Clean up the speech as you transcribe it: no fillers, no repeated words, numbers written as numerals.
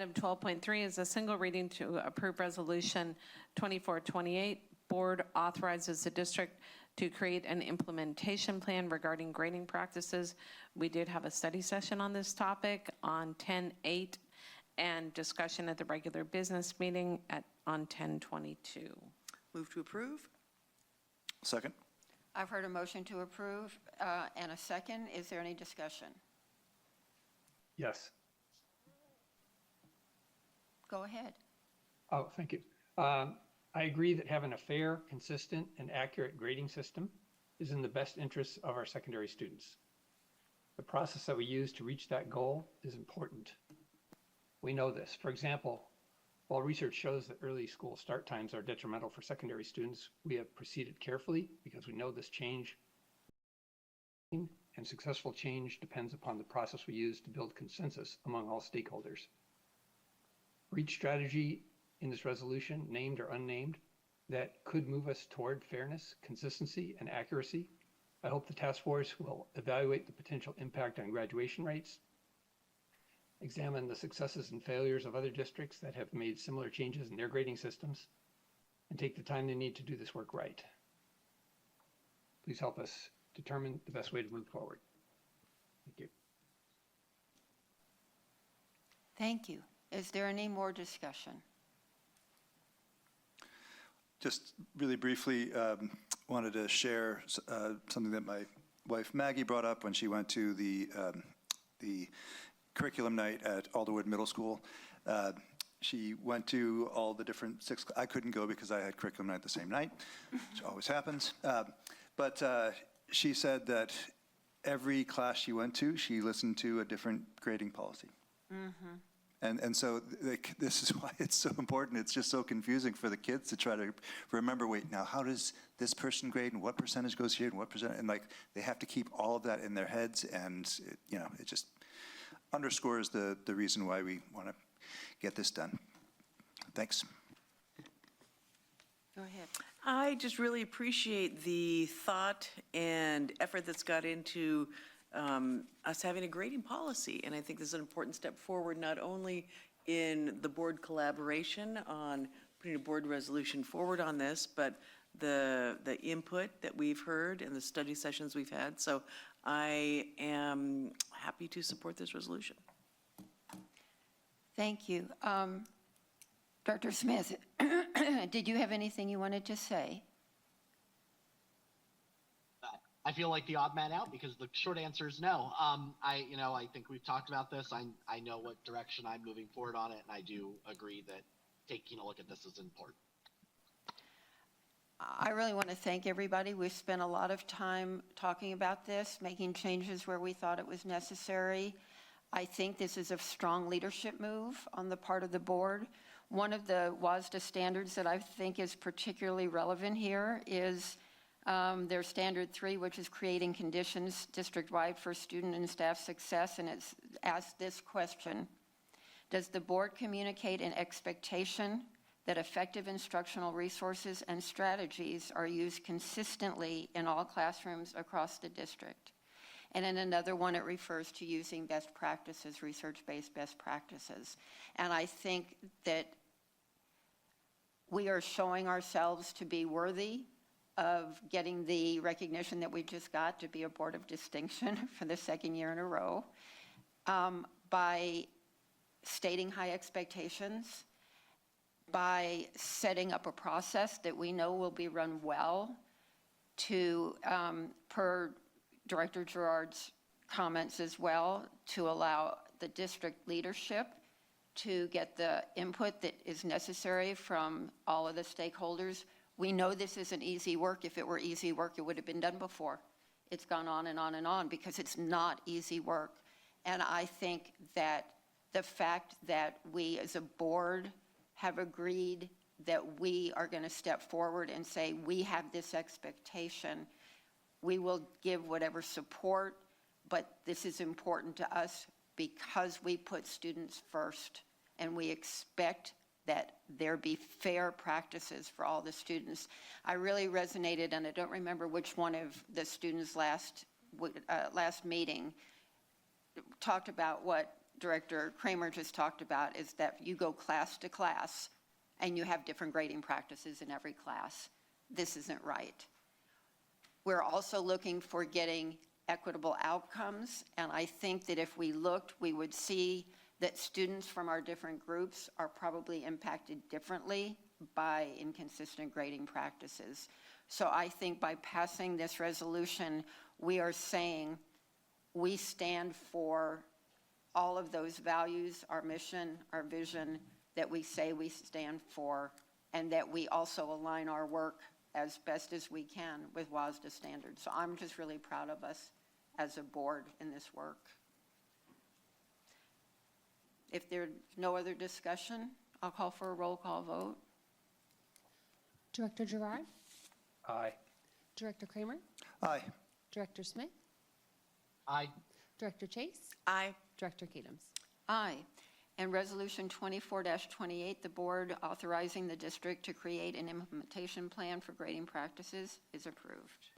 Item 12.3 is a single reading to approve Resolution 2428. Board authorizes the district to create an implementation plan regarding grading practices. We did have a study session on this topic on 10/8 and discussion at the regular business meeting on 10/22. Move to approve. Second. I've heard a motion to approve and a second. Is there any discussion? Yes. Go ahead. Oh, thank you. I agree that having a fair, consistent, and accurate grading system is in the best interests of our secondary students. The process that we use to reach that goal is important. We know this. For example, while research shows that early school start times are detrimental for secondary students, we have proceeded carefully because we know this change and successful change depends upon the process we use to build consensus among all stakeholders. For each strategy in this resolution, named or unnamed, that could move us toward fairness, consistency, and accuracy, I hope the task force will evaluate the potential impact on graduation rates, examine the successes and failures of other districts that have made similar changes in their grading systems, and take the time they need to do this work right. Please help us determine the best way to move forward. Thank you. Thank you. Is there any more discussion? Just really briefly, wanted to share something that my wife Maggie brought up when she went to the curriculum night at Alderwood Middle School. She went to all the different I couldn't go because I had curriculum night the same night, which always happens. But she said that every class she went to, she listened to a different grading policy. Mm-hmm. And so this is why it's so important. It's just so confusing for the kids to try to remember, wait, now how does this person grade and what percentage goes here and what percent? And like they have to keep all of that in their heads, and it just underscores the reason why we want to get this done. Thanks. Go ahead. I just really appreciate the thought and effort that's got into us having a grading policy. And I think this is an important step forward, not only in the board collaboration on putting a board resolution forward on this, but the input that we've heard and the study sessions we've had. So I am happy to support this resolution. Thank you. Dr. Smith, did you have anything you wanted to say? I feel like the odd man out because the short answer is no. I think we've talked about this. I know what direction I'm moving forward on it, and I do agree that taking a look at this is important. I really want to thank everybody. We've spent a lot of time talking about this, making changes where we thought it was necessary. I think this is a strong leadership move on the part of the board. One of the WASDA standards that I think is particularly relevant here is their standard 3, which is creating conditions district-wide for student and staff success, and it's asked this question: does the board communicate an expectation that effective instructional resources and strategies are used consistently in all classrooms across the district? And in another one, it refers to using best practices, research-based best practices. And I think that we are showing ourselves to be worthy of getting the recognition that we just got to be a board of distinction for the second year in a row by stating high expectations, by setting up a process that we know will be run well to, per Director Gerard's comments as well, to allow the district leadership to get the input that is necessary from all of the stakeholders. We know this isn't easy work. If it were easy work, it would have been done before. It's gone on and on and on because it's not easy work. And I think that the fact that we as a board have agreed that we are going to step forward and say we have this expectation, we will give whatever support, but this is important to us because we put students first, and we expect that there be fair practices for all the students. I really resonated, and I don't remember which one of the students last meeting talked about what Director Kramer just talked about is that you go class to class and you have different grading practices in every class. This isn't right. We're also looking for getting equitable outcomes, and I think that if we looked, we would see that students from our different groups are probably impacted differently by inconsistent grading practices. So I think by passing this resolution, we are saying we stand for all of those values, our mission, our vision that we say we stand for, and that we also align our work as best as we can with WASDA standards. So I'm just really proud of us as a board in this work. If there's no other discussion, I'll call for a roll call vote. Director Gerard, Aye. Director Kramer, Aye. Director Smith, Aye. Director Chase, Aye. Director Kadams. Aye. And Resolution 24-28, the board authorizing the district to create an implementation plan for grading practices is approved.